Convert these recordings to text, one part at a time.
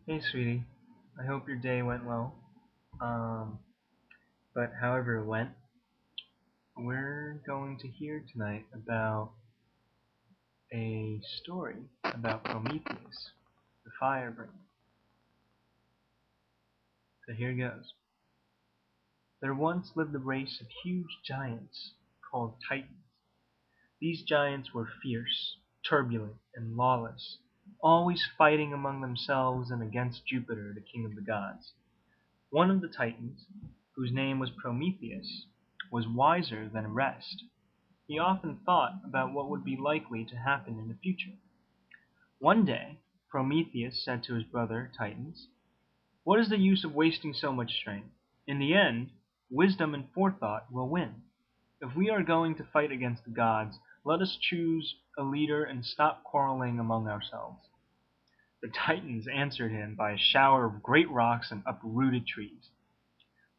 Hey, sweetie. I hope your day went well. But however it went, we're going to hear tonight about a story about Prometheus, the firebringer. So here goes. There once lived a race of huge giants called Titans. These giants were fierce, turbulent, and lawless, always fighting among themselves and against Jupiter, the king of the gods. One of the Titans, whose name was Prometheus, was wiser than the rest. He often thought about what would be likely to happen in the future. One day, Prometheus said to his brother Titans, "What is the use of wasting so much strength? In the end, wisdom and forethought will win. If we are going to fight against the gods, let us choose a leader and stop quarreling among ourselves." The Titans answered him by a shower of great rocks and uprooted trees.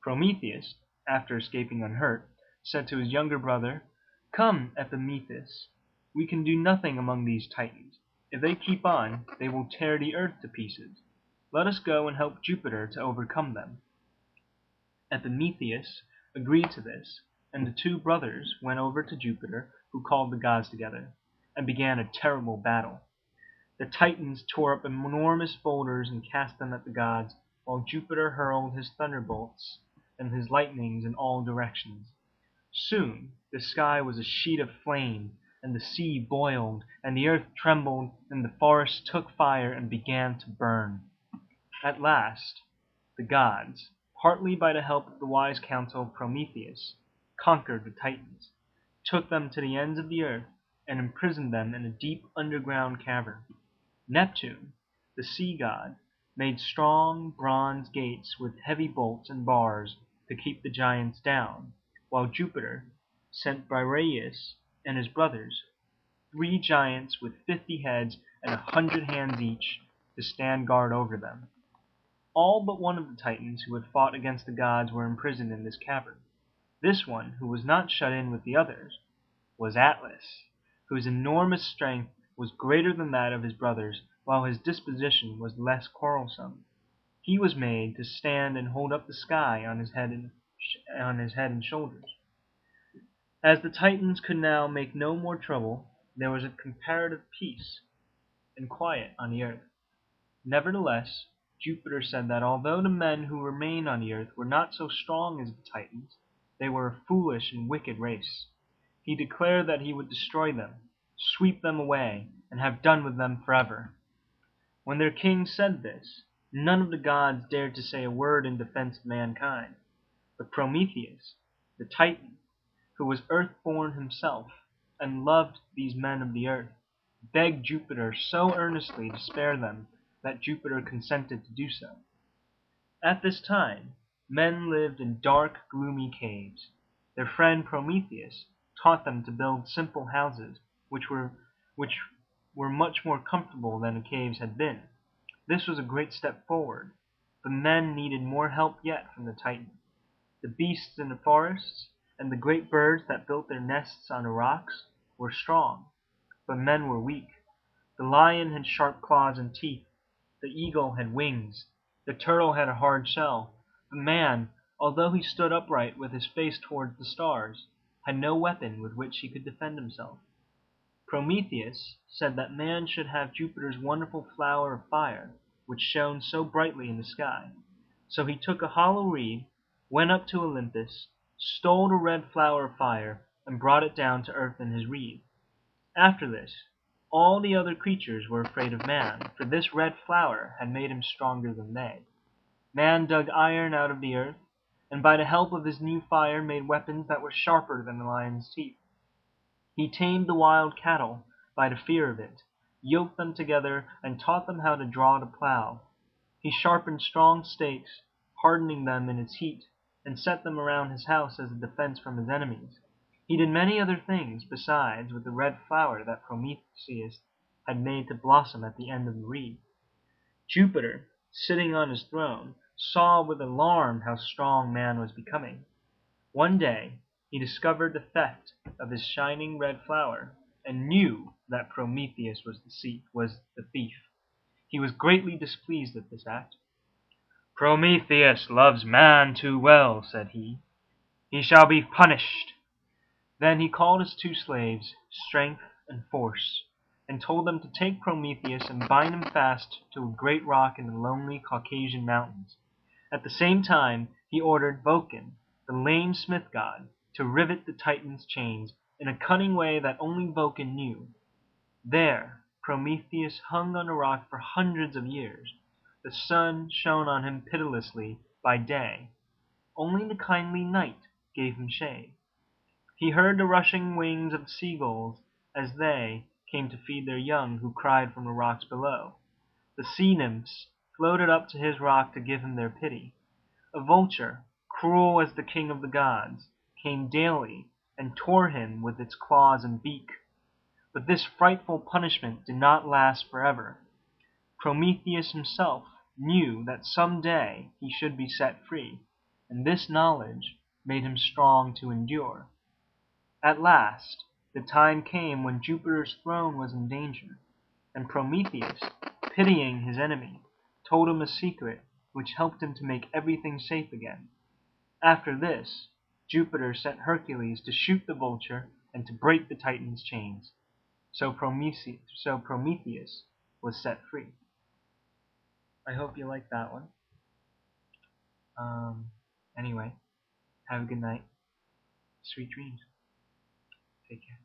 Prometheus, after escaping unhurt, said to his younger brother, "Come, Epimetheus, we can do nothing among these Titans. If they keep on, they will tear the earth to pieces. Let us go and help Jupiter to overcome them." Epimetheus agreed to this, and the two brothers went over to Jupiter, who called the gods together, and began a terrible battle. The Titans tore up enormous boulders and cast them at the gods, while Jupiter hurled his thunderbolts and his lightnings in all directions. Soon the sky was a sheet of flame, and the sea boiled, and the earth trembled, and the forests took fire and began to burn. At last the gods, partly by the help of the wise counsel of Prometheus, conquered the Titans, took them to the ends of the earth, and imprisoned them in a deep underground cavern. Neptune, the sea god, made strong bronze gates with heavy bolts and bars to keep the giants down, while Jupiter sent Briareus and his brothers, 3 giants with 50 heads and 100 hands each, to stand guard over them. All but one of the Titans who had fought against the gods were imprisoned in this cavern. This one, who was not shut in with the others, was Atlas, whose enormous strength was greater than that of his brothers, while his disposition was less quarrelsome. He was made to stand and hold up the sky on his head and shoulders. As the Titans could now make no more trouble, there was a comparative peace and quiet on the earth. Nevertheless, Jupiter said that although the men who remained on the earth were not so strong as the Titans, they were a foolish and wicked race. He declared that he would destroy them, sweep them away, and have done with them forever. When their king said this, none of the gods dared to say a word in defense of mankind. But Prometheus, the Titan, who was earth-born himself, and loved these men of the earth, begged Jupiter so earnestly to spare them that Jupiter consented to do so. At this time, men lived in dark, gloomy caves. Their friend Prometheus taught them to build simple houses, which were much more comfortable than the caves had been. This was a great step forward, but men needed more help yet from the Titan. The beasts in the forests and the great birds that built their nests on the rocks were strong, but men were weak. The lion had sharp claws and teeth. The eagle had wings. The turtle had a hard shell. But man, although he stood upright with his face towards the stars, had no weapon with which he could defend himself. Prometheus said that man should have Jupiter's wonderful flower of fire, which shone so brightly in the sky. So he took a hollow reed, went up to Olympus, stole the red flower of fire, and brought it down to earth in his reed. After this, all the other creatures were afraid of man, for this red flower had made him stronger than they. Man dug iron out of the earth, and by the help of his new fire made weapons that were sharper than the lion's teeth. He tamed the wild cattle by the fear of it, yoked them together, and taught them how to draw the plow. He sharpened strong stakes, hardening them in its heat, and set them around his house as a defense from his enemies. He did many other things besides with the red flower that Prometheus had made to blossom at the end of the reed. Jupiter, sitting on his throne, saw with alarm how strong man was becoming. One day he discovered the theft of his shining red flower, and knew that Prometheus was the thief. He was greatly displeased at this act. "Prometheus loves man too well," said he. "He shall be punished." Then he called his two slaves, Strength and Force, and told them to take Prometheus and bind him fast to a great rock in the lonely Caucasian mountains. At the same time he ordered Vulcan, the lame smith god, to rivet the Titan's chains in a cunning way that only Vulcan knew. There Prometheus hung on a rock for hundreds of years. The sun shone on him pitilessly by day. Only the kindly night gave him shade. He heard the rushing wings of seagulls as they came to feed their young who cried from the rocks below. The sea nymphs floated up to his rock to give him their pity. A vulture, cruel as the king of the gods, came daily and tore him with its claws and beak. But this frightful punishment did not last forever. Prometheus himself knew that some day he should be set free, and this knowledge made him strong to endure. At last the time came when Jupiter's throne was in danger, and Prometheus, pitying his enemy, told him a secret which helped him to make everything safe again. After this, Jupiter sent Hercules to shoot the vulture and to break the Titan's chains. So Prometheus was set free. I hope you liked that one. Anyway, have a good night. Sweet dreams. Take care.